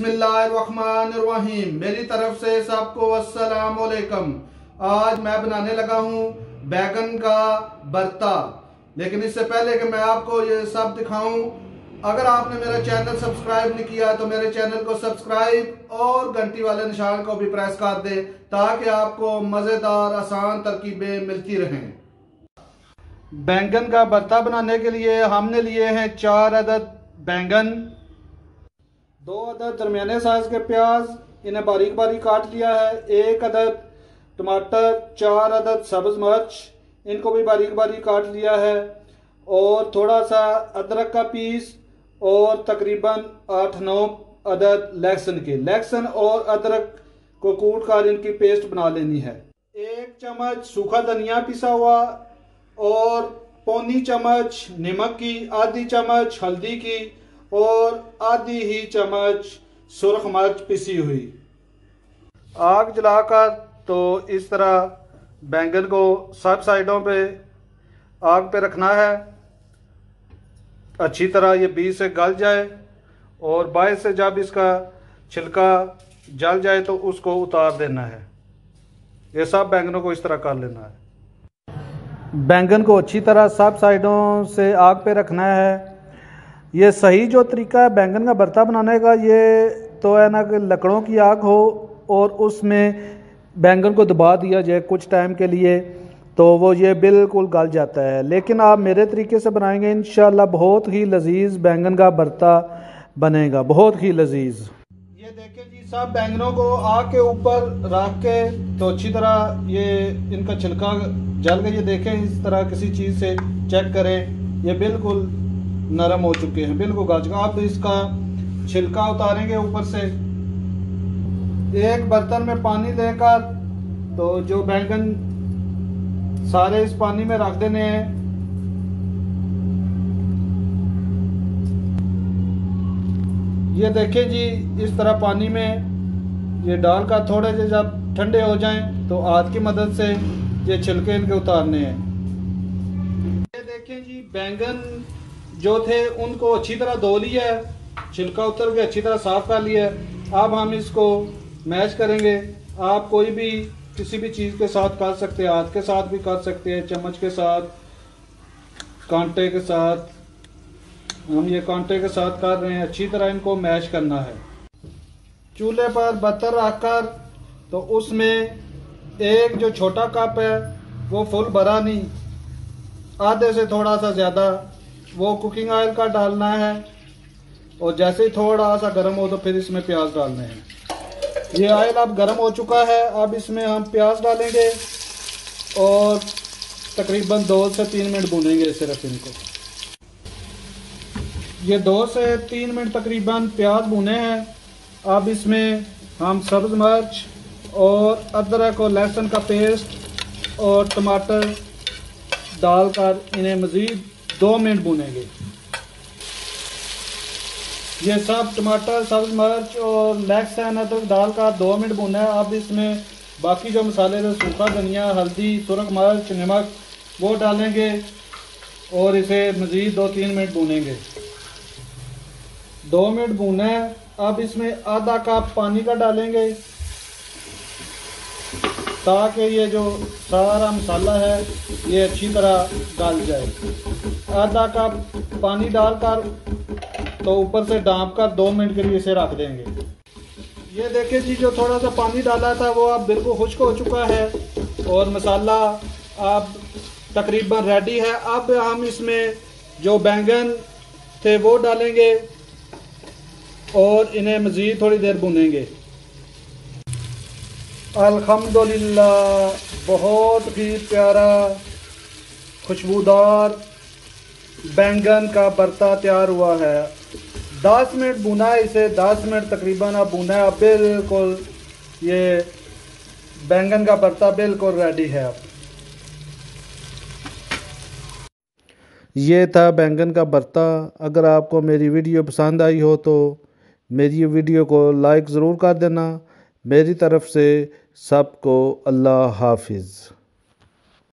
बिस्मिल्लाहिर्रहमानिर्रहीम। मेरी तरफ से सबको अस्सलाम वालेकुम। आज मैं बनाने लगा हूँ बैगन का भरता। लेकिन इससे पहले कि मैं आपको ये सब दिखाऊं, अगर आपने मेरा चैनल सब्सक्राइब नहीं किया तो मेरे चैनल को सब्सक्राइब और घंटी वाले निशान को भी प्रेस कर दे, ताकि आपको मज़ेदार आसान तरकीबें मिलती रहें। बैंगन का भरता बनाने के लिए हमने लिए हैं 4 अदद बैंगन, 2 अदद दरमियाने साइज के प्याज, इन्हें बारीक बारीक काट लिया है, 1 अदद टमाटर, 4 अदद सब्ज मिर्च, इनको भी बारीक बारीक काट लिया है, और थोड़ा सा अदरक का पीस, और तकरीबन 8-9 अदद लहसुन और अदरक को कूट कर इनकी पेस्ट बना लेनी है। 1 चम्मच सूखा धनिया पिसा हुआ, और पौनी चम्मच नमक की, आधी चम्मच हल्दी की, और आधी ही चम्मच सुर्ख मिर्च पिसी हुई। आग जलाकर तो इस तरह बैंगन को सब साइडों पे आग पे रखना है, अच्छी तरह ये बीच से गल जाए, और बाहर से जब इसका छिलका जल जाए तो उसको उतार देना है। ये सब बैंगनों को इस तरह कर लेना है। बैंगन को अच्छी तरह सब साइडों से आग पे रखना है। ये सही जो तरीका है बैंगन का भरता बनाने का, ये तो है ना कि लकड़ों की आग हो और उसमें बैंगन को दबा दिया जाए कुछ टाइम के लिए, तो वो ये बिल्कुल गल जाता है। लेकिन आप मेरे तरीके से बनाएंगे इंशाल्लाह बहुत ही लजीज बैंगन का भरता बनेगा, बहुत ही लजीज। ये देखें जी, सब बैंगनों को आग के ऊपर रख के तो अच्छी तरह ये इनका छिलका जल के, ये देखें इस तरह किसी चीज़ से चेक करें, ये बिल्कुल नरम हो चुके हैं, बिल्कुल गल चुके हैं। अब इसका छिलका उतारेंगे ऊपर से। एक बर्तन में पानी लेकर तो जो बैंगन सारे इस पानी में रख देने हैं। ये देखें जी, इस तरह पानी में ये डालकर थोड़े से जब ठंडे हो जाएं तो हाथ की मदद से ये छिलके इनके उतारने हैं। ये देखें जी, बैंगन जो थे उनको अच्छी तरह धो लिया है, छिलका उतर के अच्छी तरह साफ कर लिया है। अब हम इसको मैश करेंगे। आप कोई भी किसी भी चीज़ के साथ कर सकते हैं, हाथ के साथ भी कर सकते हैं, चम्मच के साथ, कांटे के साथ। हम ये कांटे के साथ कर रहे हैं। अच्छी तरह इनको मैश करना है। चूल्हे पर बर्तन रखकर तो उसमें एक जो छोटा कप है वो फुल भरा नहीं, आधे से थोड़ा सा ज़्यादा वो कुकिंग ऑयल का डालना है, और जैसे ही थोड़ा सा गर्म हो तो फिर इसमें प्याज डालने हैं। ये ऑयल अब गर्म हो चुका है। अब इसमें हम प्याज डालेंगे और तकरीबन 2 से 3 मिनट भूनेंगे सिर्फ इनको। ये 2 से 3 मिनट तकरीबन प्याज भुने हैं। अब इसमें हम सब्ज मिर्च और अदरक और लहसुन का पेस्ट और टमाटर डालकर इन्हें मज़ीद 2 मिनट भूनेंगे। ये सब टमाटर, सब्ज मिर्च और लहसुन अदरक डालकर 2 मिनट भुना है। अब इसमें बाकी जो मसाले थे, सूखा धनिया, हल्दी, सुरख मिर्च, नमक, वो डालेंगे और इसे मज़ीद 2-3 मिनट भूनेंगे। 2 मिनट भूना है। अब इसमें आधा कप पानी का डालेंगे, ताकि ये जो सारा मसाला है ये अच्छी तरह गल जाए। आधा कप पानी डालकर तो ऊपर से ढाँप कर 2 मिनट के लिए इसे रख देंगे। ये देखें जी, जो थोड़ा सा पानी डाला था वो अब बिल्कुल खुश्क हो चुका है और मसाला अब तकरीबन रेडी है। अब हम इसमें जो बैंगन थे वो डालेंगे और इन्हें मज़ीद थोड़ी देर भूनेंगे। अल्हम्दुलिल्लाह, बहुत ही प्यारा खुशबूदार बैंगन का भरता तैयार हुआ है। 10 मिनट भुना है इसे, 10 मिनट तकरीबन अब भुना है। अब बिल्कुल ये बैंगन का भरता बिल्कुल रेडी है। अब ये था बैंगन का भरता। अगर आपको मेरी वीडियो पसंद आई हो तो मेरी वीडियो को लाइक ज़रूर कर देना। मेरी तरफ़ से सबको अल्लाह हाफिज़।